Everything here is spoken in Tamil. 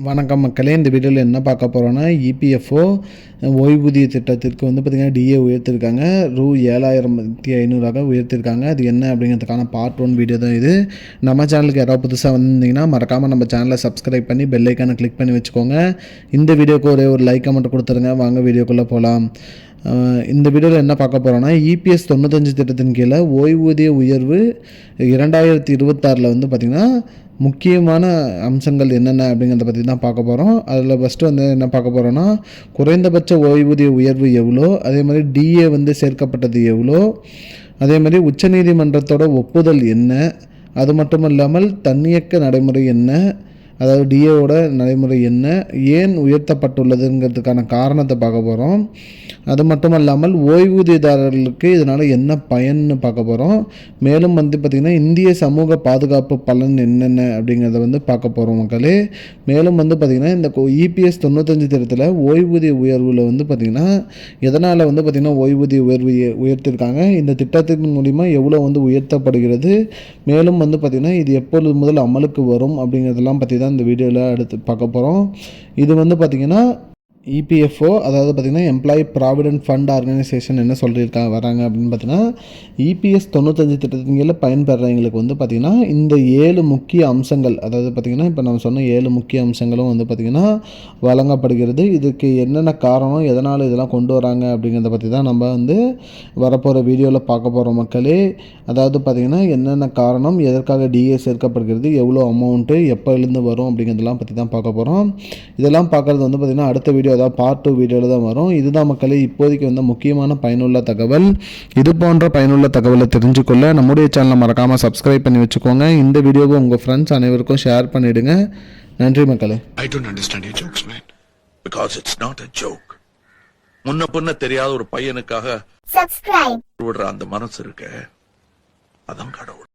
வணக்கம் மக்களே, இந்த வீடியோவில் என்ன பார்க்க போகிறோன்னா இபிஎஃப்ஓ ஓய்வூதிய திட்டத்திற்கு வந்து பார்த்திங்கன்னா டிஏ உயர்த்திருக்காங்க. ரூ. 7,500 உயர்த்திருக்காங்க. அது என்ன அப்படிங்கிறதுக்கான பார்ட் 1 வீடியோ தான் இது. நம்ம சேனலுக்கு யாராவது புதுசாக வந்திருந்தீங்கன்னா மறக்காமல் நம்ம சேனலை சப்ஸ்கிரைப் பண்ணி பெல் ஐக்கானை கிளிக் பண்ணி வச்சுக்கோங்க. இந்த வீடியோக்கு ஒரே ஒரு லைக்கை மட்டும் கொடுத்துருங்க. வாங்க வீடியோக்குள்ளே போகலாம். இந்த வீடியோவில் என்ன பார்க்க போகிறோன்னா இபிஎஸ் 95 திட்டத்தின் கீழே ஓய்வூதிய உயர்வு 2026 வந்து பார்த்திங்கன்னா முக்கியமான அம்சங்கள் என்னென்ன அப்படிங்கிறத பற்றி தான் பார்க்க போகிறோம். அதில் ஃபஸ்ட்டு வந்து என்ன பார்க்க போகிறோன்னா குறைந்தபட்ச ஓய்வூதிய உயர்வு எவ்வளோ, அதே மாதிரி டிஏ வந்து சேர்க்கப்பட்டது எவ்வளோ, அதே மாதிரி உச்சநீதிமன்றத்தோட ஒப்புதல் என்ன, அது மட்டும் இல்லாமல் தன்னியக்க நடைமுறை என்ன, அதாவது டிஏவோட நடைமுறை என்ன, ஏன் உயர்த்தப்பட்டுள்ளதுங்கிறதுக்கான காரணத்தை பார்க்க போகிறோம். அது மட்டும் இல்லாமல் ஓய்வூதியதாரர்களுக்கு இதனால் என்ன பயன்னு பார்க்க போகிறோம். மேலும் வந்து பார்த்திங்கன்னா இந்திய சமூக பாதுகாப்பு பலன் என்னென்ன அப்படிங்கிறத வந்து பார்க்க போகிறோம் மக்களே. மேலும் வந்து பார்த்திங்கன்னா இந்த இபிஎஸ் 95 திட்டத்தில் ஓய்வூதிய உயர்வில் வந்து பார்த்திங்கன்னா எதனால் வந்து பார்த்திங்கன்னா ஓய்வூதிய உயர்வு உயர்த்திருக்காங்க, இந்த திட்டத்தின் மூலிமா எவ்வளோ வந்து உயர்த்தப்படுகிறது, மேலும் வந்து பார்த்திங்கன்னா இது எப்பொழுது முதல் அமலுக்கு வரும் அப்படிங்கிறதெல்லாம் பற்றி தான் இந்த வீடியோவில் அடுத்து பார்க்க போகிறோம். இது வந்து பார்த்திங்கன்னா இபிஎஃப்ஓ, அதாவது பார்த்திங்கன்னா எம்ப்ளாயி ப்ராவிடென்ட் ஃபண்ட் ஆர்கனைசேஷன் என்ன சொல்லியிருக்காங்க வராங்க அப்படின்னு பார்த்தீங்கன்னா இபிஎஸ் 95 திட்டத்தின் கீழே பயன்பெறவங்களுக்கு வந்து பார்த்திங்கன்னா இந்த 7 முக்கிய அம்சங்கள், அதாவது பார்த்திங்கன்னா இப்போ நம்ம சொன்ன 7 முக்கிய அம்சங்களும் வந்து பார்த்திங்கன்னா வழங்கப்படுகிறது. இதுக்கு என்னென்ன காரணம், எதனால் இதெல்லாம் கொண்டு வராங்க அப்படிங்கிறத பற்றி தான் நம்ம வந்து வரப்போகிற வீடியோவில் பார்க்க போகிறோம் மக்களே. அதாவது பார்த்திங்கன்னா என்னென்ன காரணம், எதற்காக டிஏ சேர்க்கப்படுகிறது, எவ்வளோ அமௌண்ட்டு, எப்போலேருந்து வரும் அப்படிங்கிறதெல்லாம் பற்றி தான் பார்க்க போகிறோம். இதெல்லாம் பார்க்குறது வந்து பார்த்திங்கன்னா அடுத்த வீடியோ அதாவது பார்ட் 2 வீடியோவில் தான் வரும். இதுதான் மக்களே இப்போதைக்கு வந்து முக்கியமான பயனுள்ள தகவல். இது போன்ற பயனுள்ள தகவலை தெரிஞ்சுக்கொள்ள நம்முடைய சேனலை மறக்காமல் சப்ஸ்கிரைப் பண்ணி வச்சுக்கோங்க. இந்த வீடியோவை உங்கள் ஃப்ரெண்ட்ஸ் அனைவருக்கும் ஷேர் பண்ணிவிடுங்க. நன்றி மக்களே. I don't understand your jokes, man. Because it's not a joke. முன்ன பின்ன தெரியாத ஒரு பையனுக்காக விடுற அந்த மனசு இருக்க, அதான் கடவுள்.